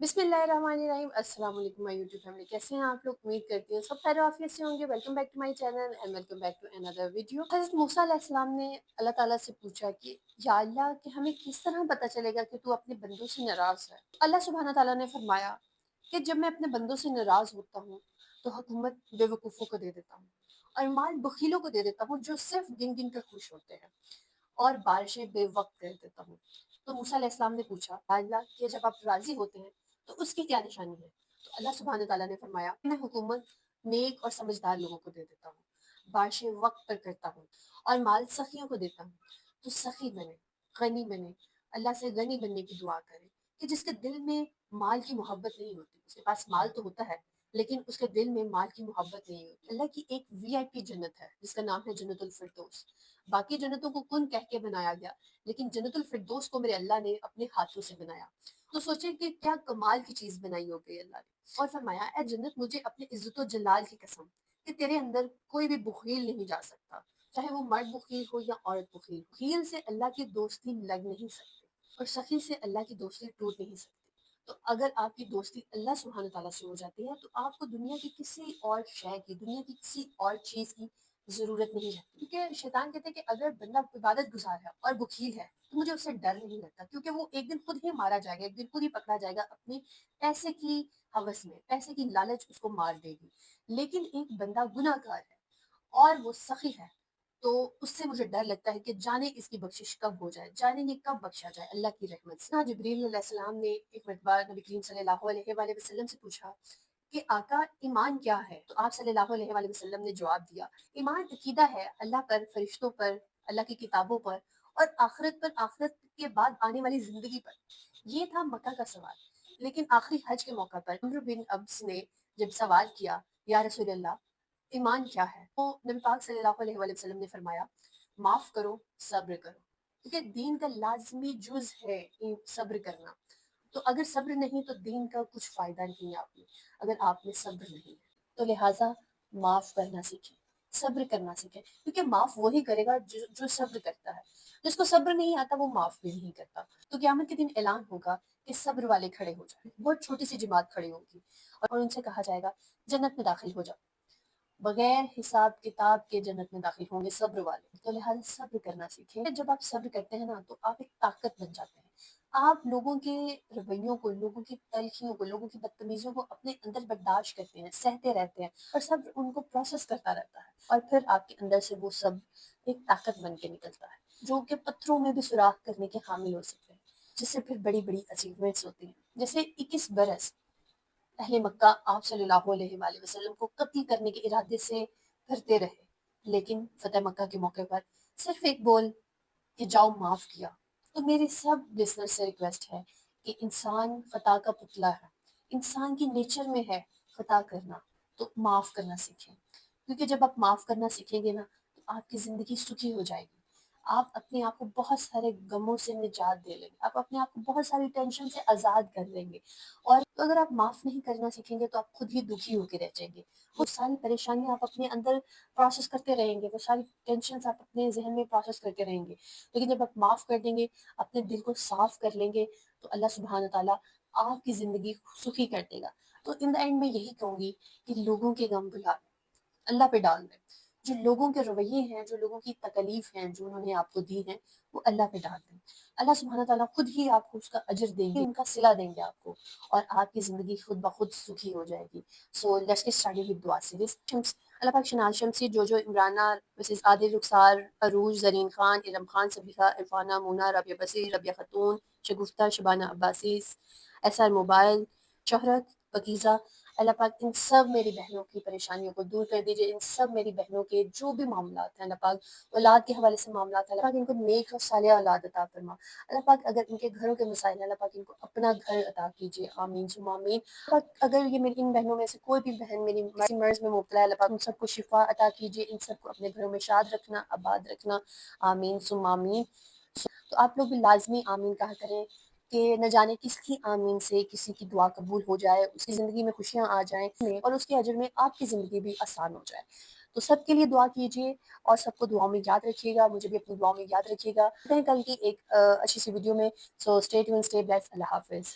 बिस्मिल्लाहिर्रहमानिर्रहीम। अस्सलाम वालेकुम माय यूट्यूब फैमिली, कैसे हैं आप लोग? उम्मीद करती हूँ सब खैर आफियत से होंगे। Welcome back to my channel and welcome back to another video. हज़रत मूसा अलैहिस्सलाम ने अल्लाह ताला से पूछा कि या अल्लाह कि हमें किस तरह पता चलेगा कि तू अपने बंदों से नाराज है। अल्लाह सुब्हाना ताला ने फरमाया कि जब मैं अपने बंदों से नाराज होता हूँ तो हुकूमत बेवकूफ़ों को दे देता हूँ और माल बखीलों को दे देता हूँ जो सिर्फ गिन गिन कर खुश होते हैं, और बारिशें बेवक्त कर देता हूँ। तो मूसा अलैहिस्सलाम ने पूछा, अल्लाह कि जब आप राजी होते हैं तो उसकी क्या निशानी है? तो अल्लाह सुब्हान तआला ने फरमाया, मैं हुकूमत नेक और समझदार लोगों को दे देता हूँ, बारिशें वक्त पर करता हूँ और माल सखियों को देता हूँ। तो सखी बने, गनी बने, अल्लाह से गनी बनने की दुआ करें कि जिसके दिल में माल की मोहब्बत नहीं होती, उसके पास माल तो होता है लेकिन उसके दिल में माल की मोहब्बत नहीं होती। अल्लाह की एक वीआईपी जन्नत है जिसका नाम है जन्नतुल फिरदौस। बाकी जन्नतों को कुन कह के बनाया गया, लेकिन जन्नतुल फिरदौस को मेरे अल्लाह ने अपने हाथों से बनाया। तो सोचे कि क्या कमाल की चीज बनाई हो गई अल्लाह ने। और फरमाया, ए जन्नत, मुझे अपने इज्जत जलाल की कसम कि तेरे अंदर कोई भी बुखील नहीं जा सकता, चाहे वो मर्द बुखील हो या औरत बुखील। बुखील से अल्लाह की दोस्ती लग नहीं सकती और सखी से अल्लाह की दोस्ती टूट नहीं सकती। तो अगर आपकी दोस्ती अल्लाह सुब्हान तआला से हो जाती है तो आपको दुनिया की किसी और शय की, दुनिया की किसी और चीज की जरूरत नहीं रहती। क्योंकि शैतान कहते हैं कि अगर बंदा इबादत गुजार है और बुखील है तो मुझे उससे डर नहीं लगता, क्योंकि वो एक दिन खुद ही मारा जाएगा, एक दिन खुद ही पकड़ा जाएगा, अपनी पैसे की हवस में, पैसे की लालच उसको मार देगी। लेकिन एक बंदा गुनाहगार है और वो सखी है, तो उससे मुझे डर लगता है कि जाने इसकी बख्शिश कब हो जाए, जाने ये कब बख्शा जाए अल्लाह की रहमत से। हाँ, जिब्रील अलैहिस्सलाम ने एक मरतबा नबी करीम सल्लल्लाहु अलैहि वसल्लम से पूछा कि आका, ईमान क्या है? तो आप सल्लल्लाहु अलैहि वसल्लम ने जवाब दिया, ईमान अकीदा है अल्लाह पर, फरिश्तों पर, अल्लाह की किताबों पर और आखिरत पर, आखिरत के बाद आने वाली जिंदगी पर। ये था मक्का का सवाल। लेकिन आखिरी हज के मौका पर अम्र बिन अब्स ने जब सवाल किया, या रसूल अल्लाह, ईमान क्या है? तो नबी पाक सल्लल्लाहु अलैहि वसल्लम ने फरमाया, माफ करो, सब्र करो, क्योंकि दीन का लाजमी जुज है सब्र करना। तो अगर सब्र नहीं तो दीन का कुछ फायदा नहीं है आप में, अगर आप में सब्र नहीं है। तो लिहाजा माफ करना सीखें, सब्र करना सीखें, क्योंकि माफ वही करेगा जो सब्र करता है। जिसको सब्र नहीं आता वो माफ भी नहीं करता। तो क़यामत के दिन ऐलान होगा कि सब्र वाले खड़े हो जाए, बहुत छोटी सी जमात खड़ी होगी और उनसे कहा जाएगा, जन्नत में दाखिल हो जाओ। बगैर हिसाब किताब के जन्नत में दाखिल होंगे सब्र वाले। तो लिहाजा सब्र करना सीखें। जब आप सब्र करते हैं ना तो आप एक ताकत बन जाते हैं। आप लोगों के रवैयों को, लोगों की तलखियों को, लोगों की बदतमीजियों को अपने अंदर बर्दाश्त करते हैं, सहते रहते हैं और सब्र उनको प्रोसेस करता रहता है और फिर आपके अंदर से वो सब एक ताकत बन के निकलता है जो कि पत्थरों में भी सुराख करने के हामिल हो सकते हैं, जिससे फिर बड़ी बड़ी अचीवमेंट्स होती हैं। जैसे 21 बरस अहले मक्का आप सल्लल्लाहु अलैहि वसल्लम को कत्ल करने के इरादे से फिरते रहे, लेकिन फतेह मक्का के मौके पर सिर्फ एक बोल कि जाओ, माफ किया। तो मेरे सब लिसनर से रिक्वेस्ट है कि इंसान खता का पुतला है, इंसान की नेचर में है खता करना, तो माफ करना सीखें। क्योंकि जब आप माफ करना सीखेंगे ना तो आपकी जिंदगी सुखी हो जाएगी। आप अपने आप को बहुत सारे गमों से निजात दे लेंगे, आप अपने आप को बहुत सारी टेंशन से आज़ाद कर लेंगे। और तो अगर आप माफ़ नहीं करना सीखेंगे तो आप खुद ही दुखी होकर रह जाएंगे। वो सारी परेशानियां आप अपने अंदर प्रोसेस करते रहेंगे, वो सारी टेंशन आप अपने जहन में प्रोसेस करते रहेंगे। लेकिन जब आप माफ़ कर देंगे, अपने दिल को साफ कर लेंगे, तो अल्लाह सुब्हान ताला आपकी ज़िंदगी सुखी कर देगा। तो इन द एंड मैं यही कहूँगी कि लोगों के गम भुला दें, अल्लाह पे डाल दें। जो लोगों के रवैये हैं, जो लोगों की तकलीफ हैं, जो उन्होंने आपको दी हैं, वो अल्लाह पे डाल दें। अल्लाह सुब्हान ताला खुद ही आपको उसका अजर देंगे, उनका सिला देंगे आपको, और आपकी ज़िंदगी खुद ब खुद सुखी हो जाएगी। So let's get started with दुआ सीरीज। अल्लाह पाक शनाज शमसी, जोजो, इमराना, मिसेस आदिल, रुखसार, अरूज, जरीन खान, इलम खान, सबिहा, इरफाना, मुना, रबिया बसीर, रबिया खतून, शगुफ्ता, शबाना अब्बासी, एसआर मोबाइल, शोहरत, पकीज़ा। अल्लाह पाक इन सब मेरी बहनों की परेशानियों को दूर कर दीजिए। इन सब मेरी बहनों के जो भी मामलात हैं, अल्लाह पाक औलाद के हवाले से मामलात हैं, अल्लाह पाक इनको नेक और सालिहा औलाद अता फरमा। अल्लाह पाक अगर इनके घरों के मसाइल हैं, अल्लाह पाक इनको अपना घर अता कीजिए, आमीन सुम्मा आमीन। अल्लाह पाक अगर ये मेरी इन बहनों में से कोई भी बहन मेरी मर्ज में मुब्तला है, अल्लाह पाक उन सबको शिफा अता कीजिए, इन सबको अपने घरों में शाद रखना, आबाद रखना, आमीन सुम्मा आमीन। तो आप लोग भी लाजमी आमीन कहा करें कि न जाने किसकी आमीन से किसी की दुआ कबूल हो जाए, उसकी ज़िंदगी में खुशियाँ आ जाएँ और उसके अजर में आपकी ज़िंदगी भी आसान हो जाए। तो सबके लिए दुआ कीजिए और सबको दुआओं में याद रखिएगा, मुझे भी अपनी दुआओं में याद रखिएगा। मिलते हैं कल की एक अच्छी सी वीडियो में। So stay tuned, stay blessed, अल्लाह हाफ़िज़।